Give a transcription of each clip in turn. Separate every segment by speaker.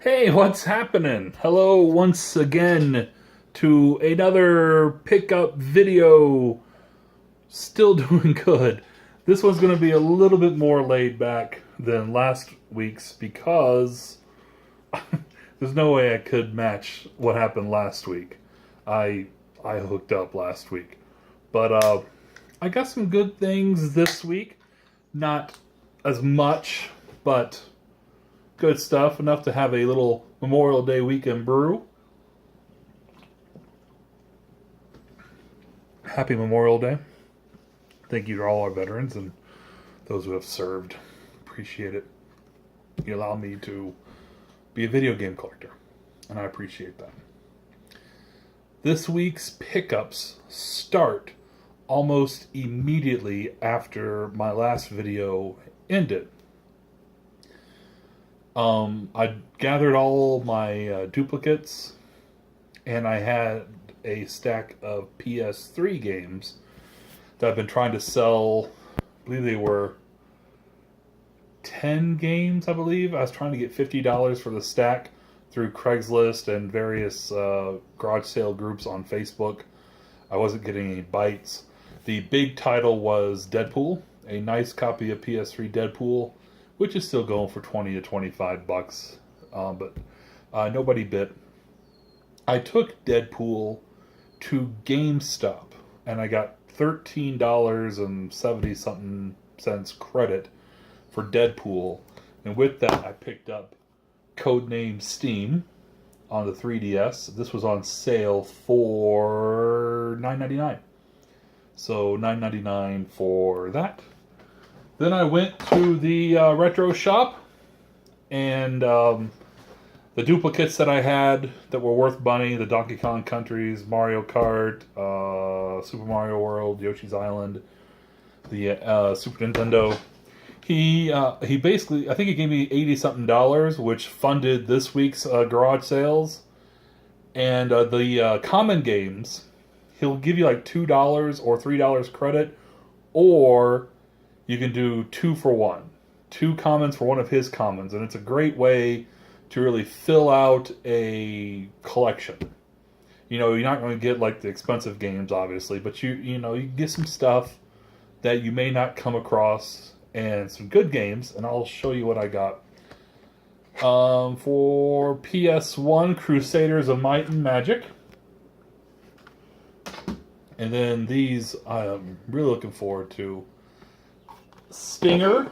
Speaker 1: Hey, what's happening? Hello once again to another pickup video. Still doing good. This one's going to be a little bit more laid back than last week's because there's no way I could match what happened last week. I I hooked up last week. But I got some good things this week. Not as much, but good stuff. Enough to have a little Memorial Day weekend brew. Happy Memorial Day. Thank you to all our veterans and those who have served. Appreciate it. You allow me to be a video game collector, and I appreciate that. This week's pickups start almost immediately after my last video ended. I gathered all my duplicates, and I had a stack of PS3 games that I've been trying to sell. I believe they were 10 games, I believe. I was trying to get $50 for the stack through Craigslist and various garage sale groups on Facebook. I wasn't getting any bites. The big title was Deadpool, a nice copy of PS3 Deadpool, which is still going for 20 to 25 bucks, but nobody bit. I took Deadpool to GameStop, and I got $13.70 something cents credit for Deadpool, and with that I picked up Codename Steam on the 3DS. This was on sale for $9.99, so $9.99 for that. Then I went to the retro shop, and the duplicates that I had that were worth money, the Donkey Kong Countries, Mario Kart, Super Mario World, Yoshi's Island, the Super Nintendo. He basically, I think he gave me $80-something, which funded this week's garage sales. And the common games, he'll give you like $2 or $3 credit, or you can do 2 for 1. 2 commons for one of his commons, and it's a great way to really fill out a collection. You know, you're not going to get like the expensive games, obviously, but you get some stuff that you may not come across, and some good games, and I'll show you what I got. For PS1, Crusaders of Might and Magic. And then these I'm really looking forward to. Stinger.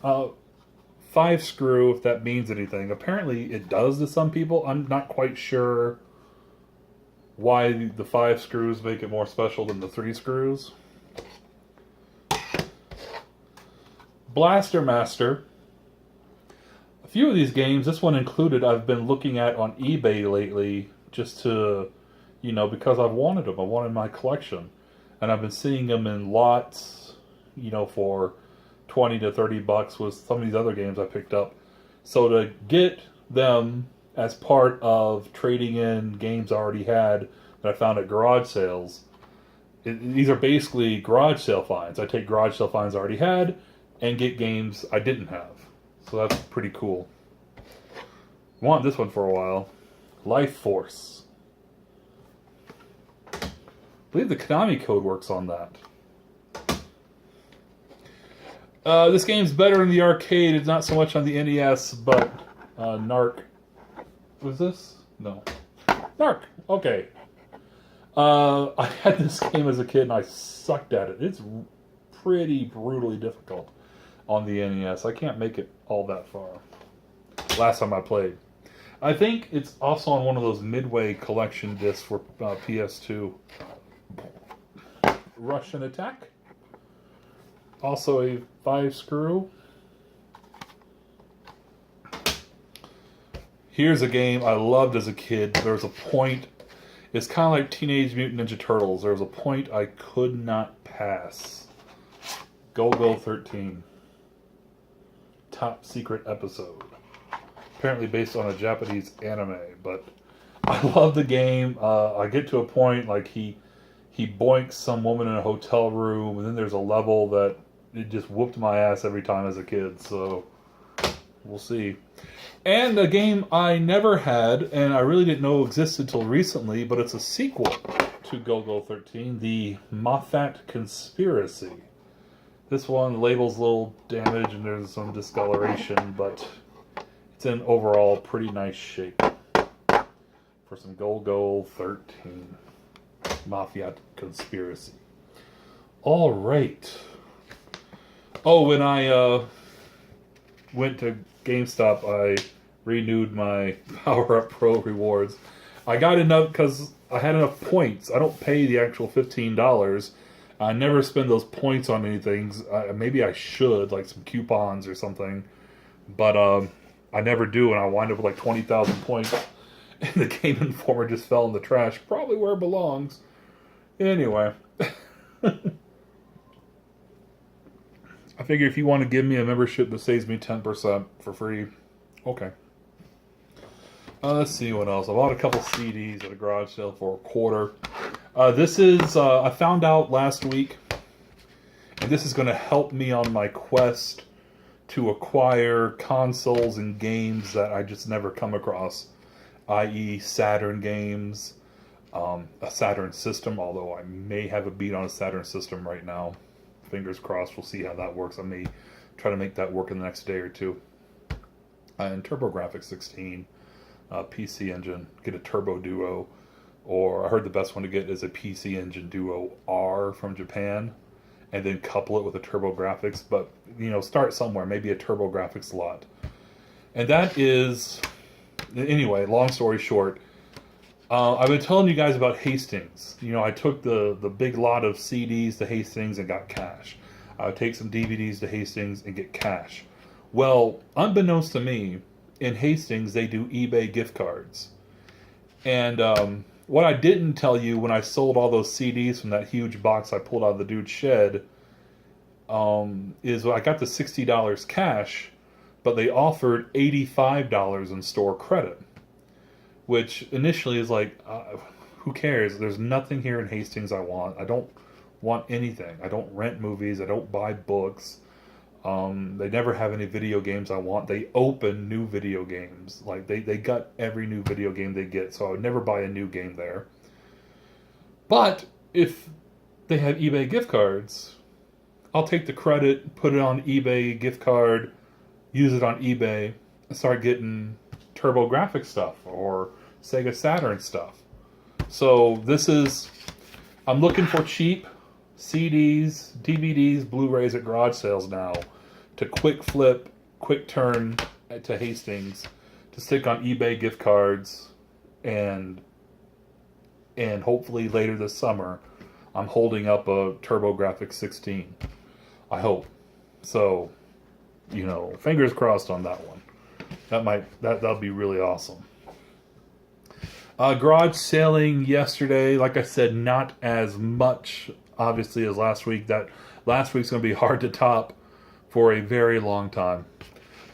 Speaker 1: 5-screw, if that means anything. Apparently it does to some people. I'm not quite sure why the 5 screws make it more special than the 3 screws. Blaster Master. A few of these games, this one included, I've been looking at on eBay lately just to, because I've wanted them. I wanted my collection. And I've been seeing them in lots, for 20 to 30 bucks with some of these other games I picked up. So to get them as part of trading in games I already had that I found at garage sales, these are basically garage sale finds. I take garage sale finds I already had and get games I didn't have. So that's pretty cool. Want this one for a while. Life Force. I believe the Konami code works on that. This game's better in the arcade. It's not so much on the NES, but Narc. Was this? No. Narc. Okay. I had this game as a kid and I sucked at it. It's pretty brutally difficult on the NES. I can't make it all that far. Last time I played. I think it's also on one of those Midway collection discs for PS2. Russian Attack. Also a 5-screw. Here's a game I loved as a kid. There's a point. It's kind of like Teenage Mutant Ninja Turtles. There was a point I could not pass. Go 13. Top secret episode. Apparently based on a Japanese anime, but I love the game. I get to a point like he boinks some woman in a hotel room, and then there's a level that it just whooped my ass every time as a kid. So we'll see. And a game I never had, and I really didn't know existed until recently, but it's a sequel to Go-Go 13, the Moffat Conspiracy. This one label's a little damaged and there's some discoloration, but it's in overall pretty nice shape for some Go-Go 13 Moffat Conspiracy. All right. Oh, when I went to GameStop, I renewed my Power Up Pro rewards. I got enough because I had enough points. I don't pay the actual $15. I never spend those points on anything. Maybe I should, like some coupons or something. But I never do, and I wind up with like 20,000 points. And the Game Informer just fell in the trash. Probably where it belongs. Anyway. I figure if you want to give me a membership that saves me 10% for free, okay. Let's see what else. I bought a couple CDs at a garage sale for $0.25. This is, I found out last week, and this is going to help me on my quest to acquire consoles and games that I just never come across, i.e. Saturn games, a Saturn system, although I may have a beat on a Saturn system right now. Fingers crossed, we'll see how that works. I may try to make that work in the next day or two. And TurboGrafx 16, PC Engine, get a Turbo Duo, or I heard the best one to get is a PC Engine Duo R from Japan, and then couple it with a TurboGrafx, but, you know, start somewhere, maybe a TurboGrafx lot. And that is, anyway, long story short, I've been telling you guys about Hastings. You know, I took the big lot of CDs to Hastings and got cash. I would take some DVDs to Hastings and get cash. Well, unbeknownst to me, in Hastings they do eBay gift cards. And what I didn't tell you when I sold all those CDs from that huge box I pulled out of the dude's shed is I got the $60 cash, but they offered $85 in store credit. Which initially is like, who cares? There's nothing here in Hastings I want. I don't want anything. I don't rent movies. I don't buy books. They never have any video games I want. They open new video games. Like, they got every new video game they get, so I would never buy a new game there. But if they have eBay gift cards, I'll take the credit, put it on eBay gift card, use it on eBay, and start getting TurboGrafx stuff or Sega Saturn stuff. So this is, I'm looking for cheap CDs, DVDs, Blu-rays at garage sales now to quick flip, quick turn to Hastings to stick on eBay gift cards, and hopefully later this summer I'm holding up a TurboGrafx 16. I hope. So, you know, fingers crossed on that one. That'll be really awesome. Garage sailing yesterday, like I said, not as much obviously as last week. That last week's going to be hard to top for a very long time.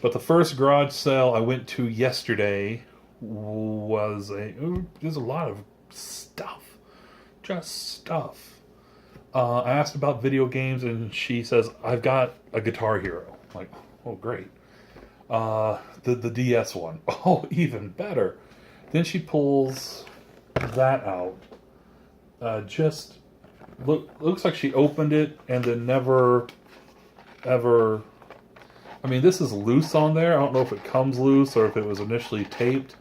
Speaker 1: But the first garage sale I went to yesterday was there's a lot of stuff, just stuff. I asked about video games, and she says, I've got a Guitar Hero. I'm like, oh great. The DS one. Oh, even better. Then she pulls that out. Looks like she opened it and then never, ever... I mean, this is loose on there. I don't know if it comes loose or if it was initially taped.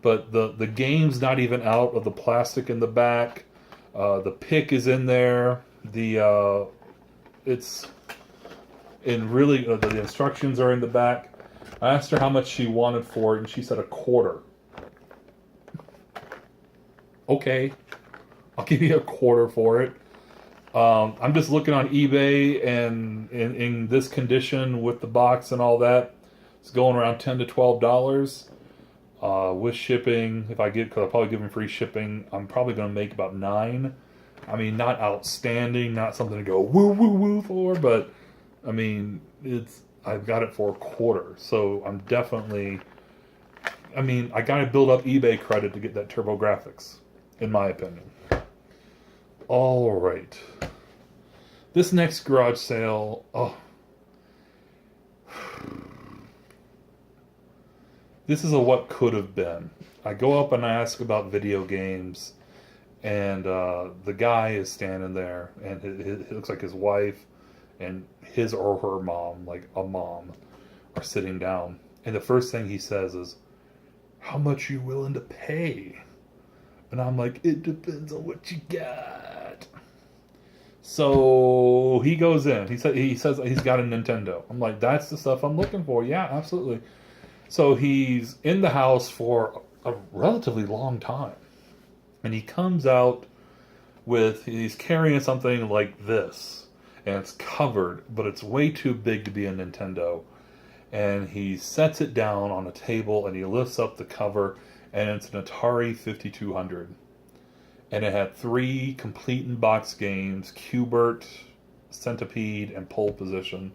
Speaker 1: But the game's not even out of the plastic in the back. The pick is in there. It's in really... the instructions are in the back. I asked her how much she wanted for it, and she said $0.25. Okay, I'll give you $0.25 for it. I'm just looking on eBay, and in this condition with the box and all that, it's going around $10 to $12 with shipping. If I get, because I'll probably give them free shipping, I'm probably going to make about $9. I mean, not outstanding, not something to go woo woo woo for, but I mean, I've got it for $0.25, so I'm definitely... I mean, I got to build up eBay credit to get that TurboGrafx, in my opinion. All right. This next garage sale... Oh. This is a what could have been. I go up and I ask about video games, and the guy is standing there, and it looks like his wife and his or her mom, like a mom, are sitting down. And the first thing he says is, "How much are you willing to pay?" And I'm like, "It depends on what you got." So he goes in. He says he's got a Nintendo. I'm like, "That's the stuff I'm looking for." Yeah, absolutely. So he's in the house for a relatively long time. And he comes out he's carrying something like this. And it's covered, but it's way too big to be a Nintendo. And he sets it down on a table and he lifts up the cover, and it's an Atari 5200. And it had 3 complete in-box games, Q*bert, Centipede, and Pole Position.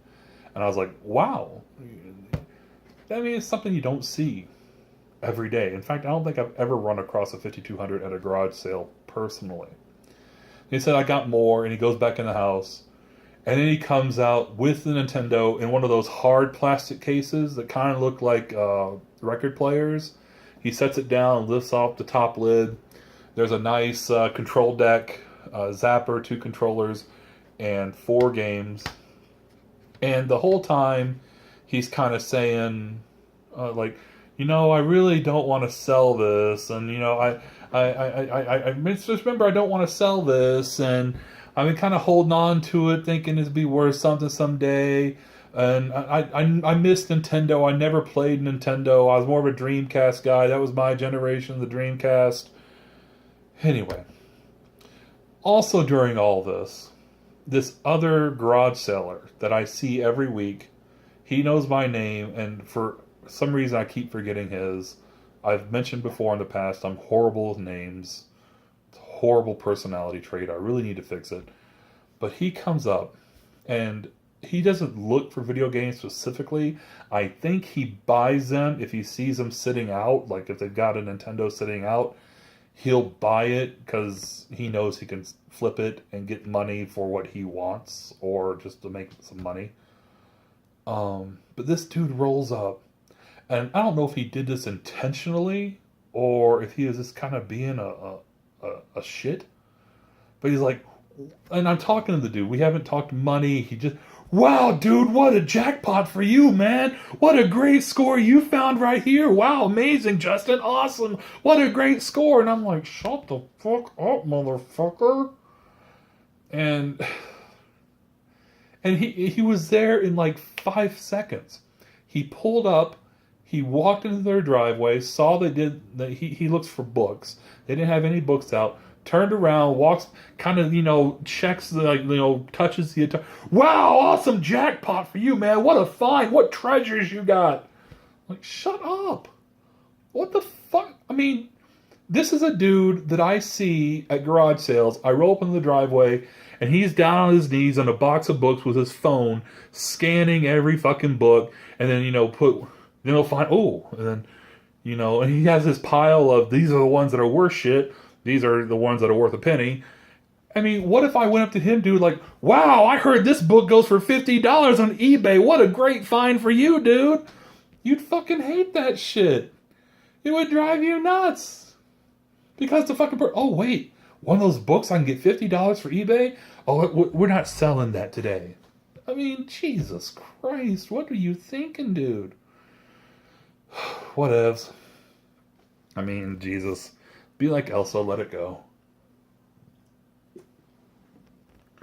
Speaker 1: And I was like, wow. I mean, it's something you don't see every day. In fact, I don't think I've ever run across a 5200 at a garage sale personally. He said, "I got more," and he goes back in the house. And then he comes out with the Nintendo in one of those hard plastic cases that kind of look like record players. He sets it down and lifts off the top lid. There's a nice control deck, zapper, 2 controllers, and 4 games. And the whole time, he's kind of saying, like, I really don't want to sell this, and I just remember I don't want to sell this, and I've been kind of holding on to it, thinking it'd be worth something someday. And I missed Nintendo. I never played Nintendo. I was more of a Dreamcast guy. That was my generation, the Dreamcast. Anyway, also during all this other garage seller that I see every week, he knows my name, and for some reason I keep forgetting his. I've mentioned before in the past, I'm horrible with names. It's a horrible personality trait. I really need to fix it. But he comes up, and he doesn't look for video games specifically. I think he buys them if he sees them sitting out. Like if they've got a Nintendo sitting out, he'll buy it because he knows he can flip it and get money for what he wants, or just to make some money. But this dude rolls up, and I don't know if he did this intentionally or if he was just kind of being a shit. But he's like, and I'm talking to the dude. We haven't talked money. He just, "Wow, dude, what a jackpot for you, man. What a great score you found right here. Wow, amazing, Justin. Awesome. What a great score." And I'm like, "Shut the fuck up, motherfucker." And he was there in like 5 seconds. He pulled up, he walked into their driveway, saw he looks for books. They didn't have any books out. Turned around, walks, kind of, checks touches the entire. "Wow, awesome jackpot for you, man. What a find. What treasures you got." Like, shut up. What the fuck? I mean, this is a dude that I see at garage sales. I roll up in the driveway, and he's down on his knees on a box of books with his phone, scanning every fucking book, and then, then he'll find, and then, and he has this pile of, these are the ones that are worth shit. These are the ones that are worth a penny. I mean, what if I went up to him, dude, like, "Wow, I heard this book goes for $50 on eBay. What a great find for you, dude." You'd fucking hate that shit. It would drive you nuts. Because the fucking oh, wait, one of those books I can get $50 for eBay? Oh, we're not selling that today. I mean, Jesus Christ, what are you thinking, dude? Whatevs. I mean, Jesus. Be like Elsa, let it go.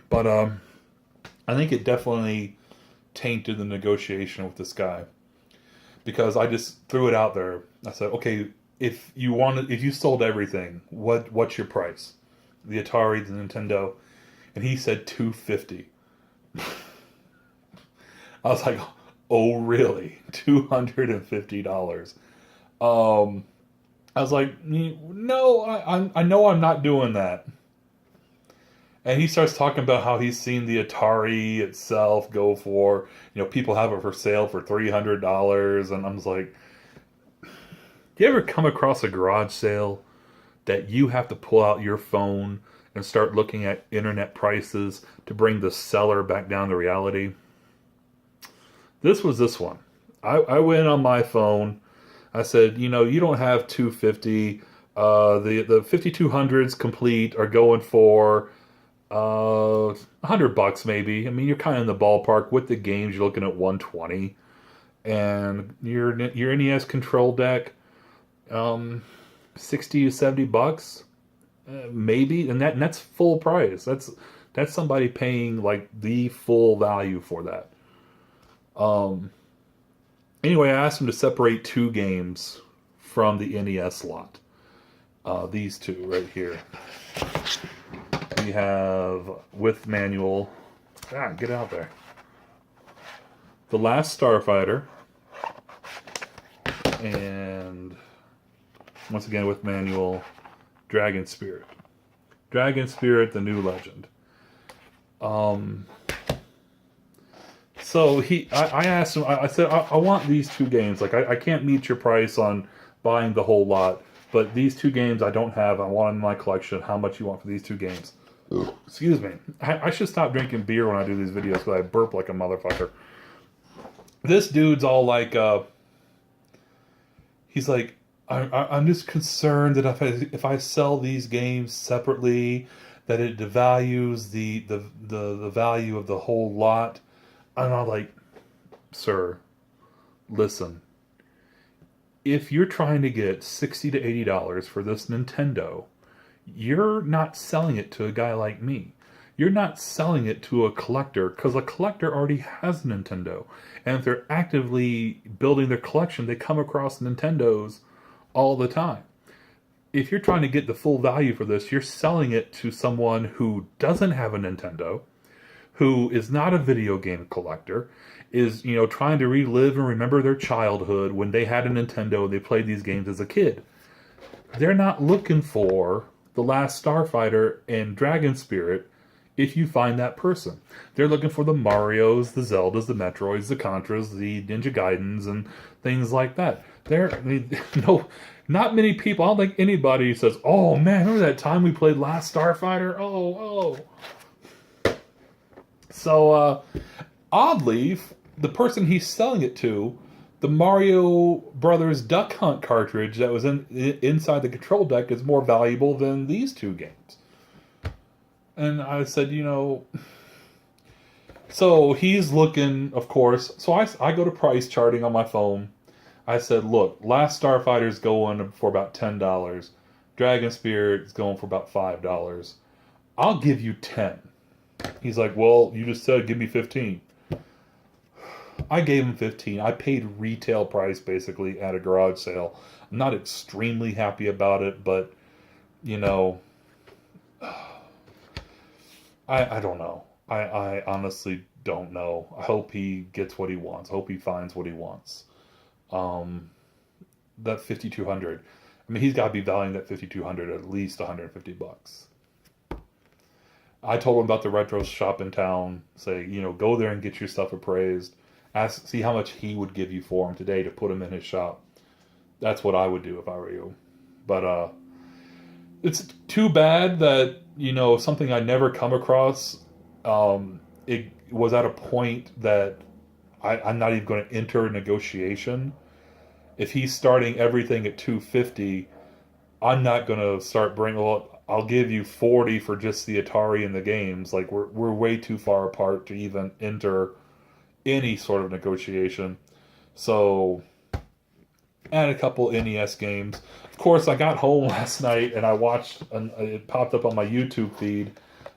Speaker 1: But I think it definitely tainted the negotiation with this guy, because I just threw it out there. I said, "Okay, if you sold everything, what's your price? The Atari, the Nintendo?" And he said $250. I was like, "Oh, really? $250?" I was like, "No, I know I'm not doing that." And he starts talking about how he's seen the Atari itself go for, people have it for sale for $300. And I'm just like, do you ever come across a garage sale that you have to pull out your phone and start looking at internet prices to bring the seller back down to reality? This was this one. I went on my phone. I said, you know, you don't have 250. The 5200s complete are going for $100 maybe. I mean, you're kind of in the ballpark with the games. You're looking at 120, and your NES control deck, 60 to $70, maybe, and that's full price. That's somebody paying like the full value for that. Anyway, I asked him to separate two games from the NES lot. These two right here. We have with manual. Get out there. The Last Starfighter, and once again with manual, Dragon Spirit. Dragon Spirit, the New Legend. So I asked him. I said, I want these two games. Like I can't meet your price on buying the whole lot, but these two games I don't have. I want in my collection. How much you want for these two games? Excuse me. I should stop drinking beer when I do these videos because I burp like a motherfucker. This dude's all like, he's like, I'm just concerned that if I sell these games separately, that it devalues the value of the whole lot. And I'm like, sir, listen. If you're trying to get $60 to $80 for this Nintendo, you're not selling it to a guy like me. You're not selling it to a collector, because a collector already has a Nintendo. And if they're actively building their collection, they come across Nintendos all the time. If you're trying to get the full value for this, you're selling it to someone who doesn't have a Nintendo, who is not a video game collector, is, you know, trying to relive and remember their childhood when they had a Nintendo and they played these games as a kid. They're not looking for The Last Starfighter and Dragon Spirit if you find that person. They're looking for the Marios, the Zeldas, the Metroids, the Contras, the Ninja Gaidens, and things like that. Not many people, I don't think anybody says, oh man, remember that time we played Last Starfighter? Oh. So, oddly, the person he's selling it to, the Mario Brothers Duck Hunt cartridge that was inside the control deck is more valuable than these two games. And I said, you know... So, he's looking, of course... So, I go to price charting on my phone. I said, look, Last Starfighter's going for about $10. Dragon Spirit is going for about $5. I'll give you 10. He's like, well, you just said give me 15. I gave him 15. I paid retail price basically at a garage sale. I'm not extremely happy about it, but you know, I don't know. I honestly don't know. I hope he gets what he wants. I hope he finds what he wants. That 5,200. I mean, he's got to be valuing that 5,200 at least $150. I told him about the retro shop in town. Say, you know, go there and get your stuff appraised. See how much he would give you for them today to put them in his shop. That's what I would do if I were you. But it's too bad that, you know, something I never come across. It was at a point that I'm not even going to enter a negotiation. If he's starting everything at $250, I'm not going to start bringing. Well, I'll give you $40 for just the Atari and the games. Like we're way too far apart to even enter any sort of negotiation. So, add a couple NES games. Of course, I got home last night and I watched. It popped up on my YouTube feed,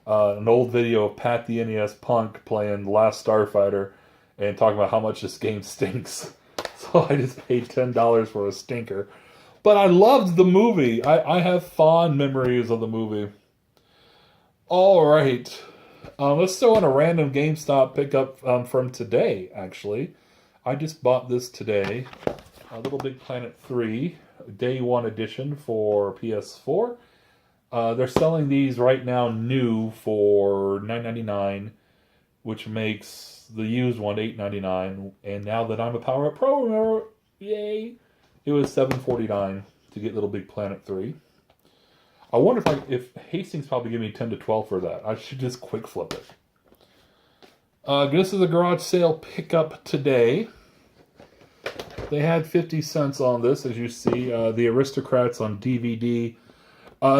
Speaker 1: an old video of Pat the NES Punk playing The Last Starfighter and talking about how much this game stinks. So I just paid $10 for a stinker. But I loved the movie. I have fond memories of the movie. All right. Let's throw in a random GameStop pickup from today, actually. I just bought this today. Little Big Planet 3, Day 1 edition for PS4. They're selling these right now new for $9.99, which makes the used one $8.99. And now that I'm a Power Up Pro member, yay! It was $7.49 to get Little Big Planet 3. I wonder if Hastings probably give me 10 to 12 for that. I should just quick flip it. This is a garage sale pickup today. they had 50 cents on this, as you see. The Aristocrats on DVD.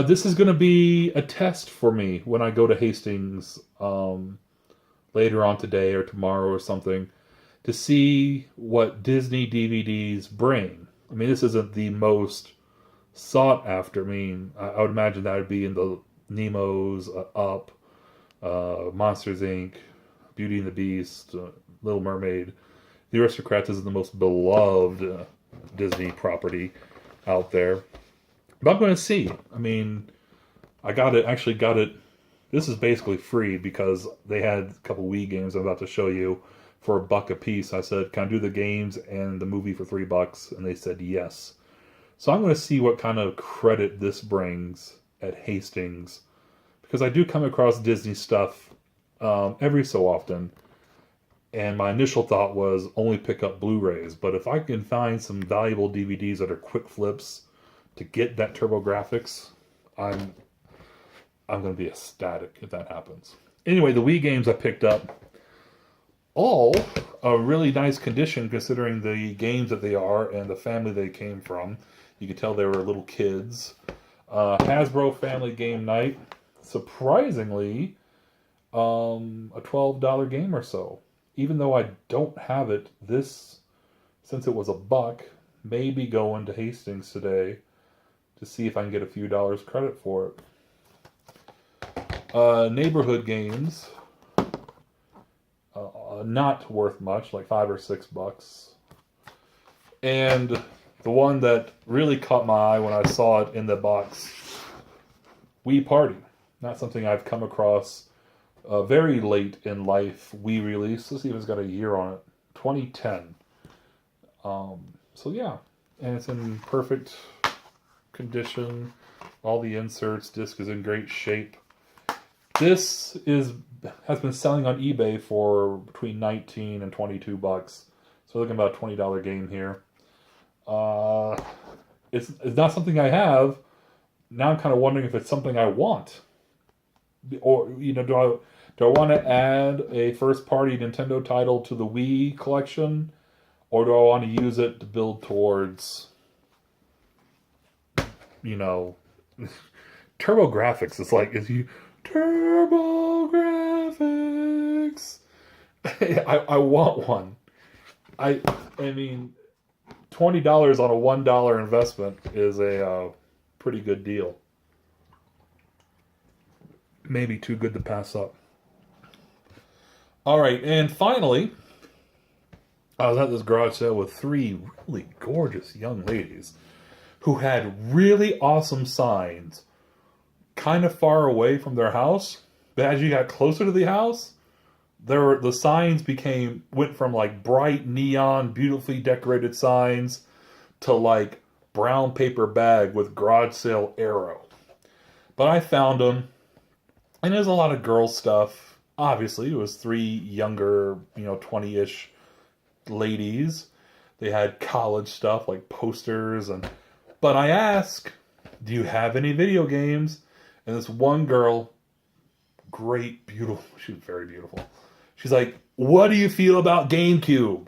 Speaker 1: This is going to be a test for me when I go to Hastings later on today or tomorrow or something, to see what Disney DVDs bring. I mean, this isn't the most sought after. I mean, I would imagine that would be in the Nemo's, Up, Monsters Inc., Beauty and the Beast, Little Mermaid. The Aristocrats is the most beloved Disney property out there. But I'm going to see. I mean, I got it. This is basically free because they had a couple Wii games I'm about to show you for $1 a piece. I said, can I do the games and the movie for $3? And they said yes. So I'm going to see what kind of credit this brings at Hastings, because I do come across Disney stuff every so often. And my initial thought was only pick up Blu-rays. But if I can find some valuable DVDs that are quick flips to get that TurboGrafx, I'm going to be ecstatic if that happens. Anyway, the Wii games I picked up, all a really nice condition considering the games that they are and the family they came from. You could tell they were little kids. Hasbro Family Game Night, surprisingly, a $12 game or so. Even though I don't have it, this, since it was $1, may be going to Hastings today to see if I can get a few dollars credit for it. Neighborhood games, not worth much, like $5 or $6. And the one that really caught my eye when I saw it in the box, Wii Party. Not something I've come across very late in life. Wii release. Let's see if it's got a year on it. 2010. So yeah, and it's in perfect condition. All the inserts, disc is in great shape. This has been selling on eBay for between $19 and $22. So looking about a $20 game here. It's not something I have. Now I'm kind of wondering if it's something I want. Or, do I want to add a first-party Nintendo title to the Wii collection? Or do I want to use it to build towards, TurboGrafx? It's like, TurboGrafx. I want one. I mean, $20 on a $1 investment is a pretty good deal. Maybe too good to pass up. All right, and finally, I was at this garage sale with 3 really gorgeous young ladies who had really awesome signs kind of far away from their house. But as you got closer to the house, the signs went from like bright neon, beautifully decorated signs to like brown paper bag with garage sale arrow. But I found them, and there's a lot of girl stuff. Obviously, it was 3 younger, 20-ish ladies. They had college stuff like posters, but I asked, do you have any video games? And this one girl, great, beautiful, she was very beautiful. She's like, what do you feel about GameCube?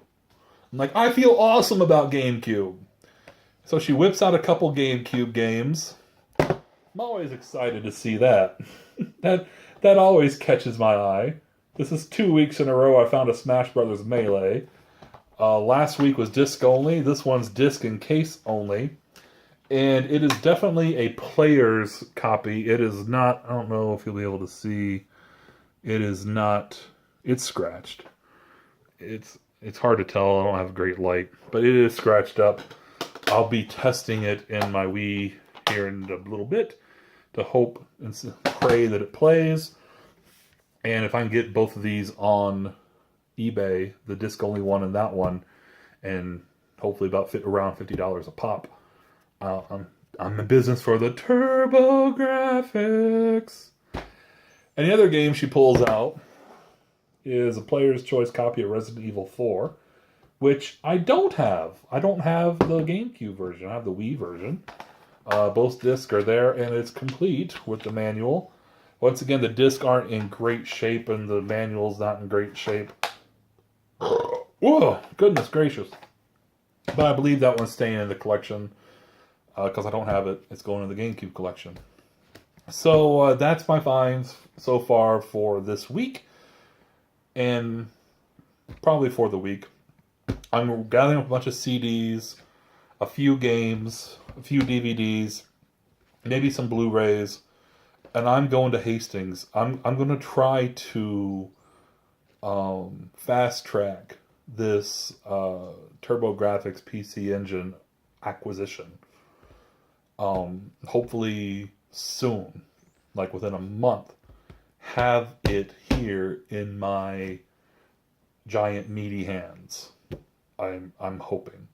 Speaker 1: I'm like, I feel awesome about GameCube. So she whips out a couple GameCube games. I'm always excited to see that. That always catches my eye. This is 2 weeks in a row I found a Smash Brothers Melee. Last week was disc only. This one's disc and case only. And it is definitely a player's copy. It is not, I don't know if you'll be able to see. It is not, it's scratched. It's hard to tell. I don't have great light. But it is scratched up. I'll be testing it in my Wii here in a little bit to hope and pray that it plays. And if I can get both of these on eBay, the disc-only one and that one, and hopefully around $50 a pop, I'm in business for the TurboGrafx. And the other game she pulls out is a player's choice copy of Resident Evil 4, which I don't have. I don't have the GameCube version. I have the Wii version. Both discs are there, and it's complete with the manual. Once again, the discs aren't in great shape, and the manual's not in great shape. Whoa, goodness gracious. But I believe that one's staying in the collection because I don't have it. It's going in the GameCube collection. So that's my finds so far for this week. And probably for the week. I'm gathering up a bunch of CDs, a few games, a few DVDs, maybe some Blu-rays, and I'm going to Hastings. I'm going to try to fast track this TurboGrafx PC Engine acquisition. Hopefully soon, like within a month, have it here in my giant meaty hands. I'm hoping.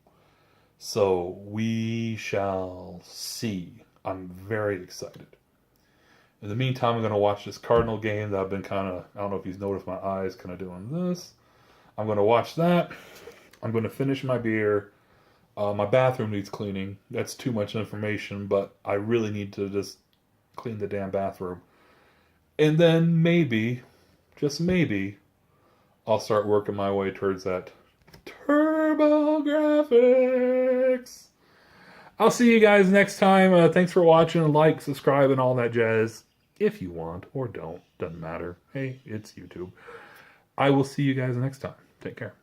Speaker 1: So we shall see. I'm very excited. In the meantime, I'm going to watch this Cardinal game that I've been kind of, I don't know if you've noticed my eyes kind of doing this. I'm going to watch that. I'm going to finish my beer. My bathroom needs cleaning. That's too much information, but I really need to just clean the damn bathroom. And then maybe, just maybe, I'll start working my way towards that TurboGrafx. I'll see you guys next time. Thanks for watching. Like, subscribe, and all that jazz. If you want or don't. Doesn't matter. Hey, it's YouTube. I will see you guys next time. Take care.